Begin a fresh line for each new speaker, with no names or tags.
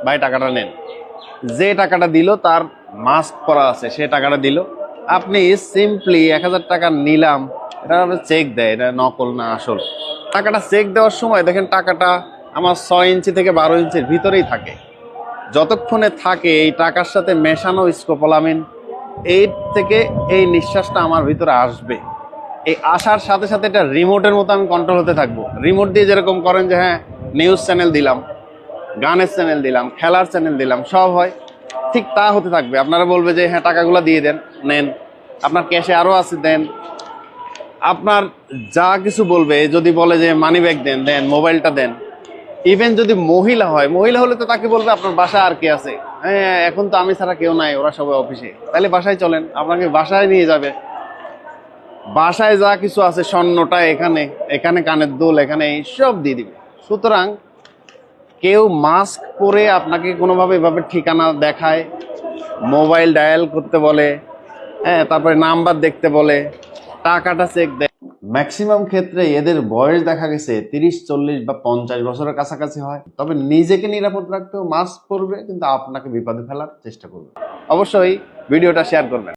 ভাই টাকাটা নেন। যে টাকাটা দিল তার মাস্ক করা আছে, সে টাকাটা দিল। আপনি সিম্পলি 1000 টাকা নিলাম, এটা চেক দেয়, এটা নকল না আসল। টাকাটা চেক দেওয়ার সময় দেখেন টাকাটা আমার 6 ইঞ্চি থেকে 12 ইঞ্চির ভিতরেই থাকে। যতক্ষণে থাকে এই টাকার সাথে মেশানো স্কোপোলামিন, এই থেকে এই নিঃশ্বাসটা আমার ভিতরে আসবে। এই আসার সাথে সাথে এটা রিমোটের মতো আমি কন্ট্রোল হতে থাকবো। রিমোট দিয়ে যেরকম করেন যে হ্যাঁ নিউজ চ্যানেল দিলাম, গানের চ্যানেল দিলাম, খেলার চ্যানেল দিলাম, সব হয়, ঠিক তা হতে থাকবে। আপনারা বলবে যে হ্যাঁ টাকাগুলো দিয়ে দেন, নেন, আপনার ক্যাশে আরও আছে দেন, আপনার যা কিছু বলবে, যদি বলে যে মানি ব্যাগ দেন, দেন, মোবাইলটা দেন। ইভেন যদি মহিলা হয়, মহিলা হলে তো তাকে বলবে আপনার বাসায় আর কে আছে, হ্যাঁ এখন তো আমি ছাড়া কেউ নাই, ওরা সবাই অফিসে, তাহলে বাসায় চলেন, আপনাকে বাসায় নিয়ে যাবে। বাসায় যা কিছু আছে, স্বর্ণটা এখানে, এখানে কানের দুল, এখানে সব দিয়ে দিবে। সুতরাং কেউ মাস্ক পরে আপনাকে কোনোভাবে এভাবে ঠিকানা দেখায়, মোবাইল ডায়াল করতে বলে, হ্যাঁ তারপরে নাম্বার দেখতে বলে, টাকাটা চেক দেয়, ম্যাক্সিমাম ক্ষেত্রে এদের বয়স দেখা গেছে 30, 40 বা 50 বছরের কাছাকাছি হয়। তবে নিজেকে নিরাপদ রাখতেও মাস্ক পরবে, কিন্তু আপনাকে বিপদে ফেলার চেষ্টা করবে। অবশ্যই ভিডিওটা শেয়ার করবেন।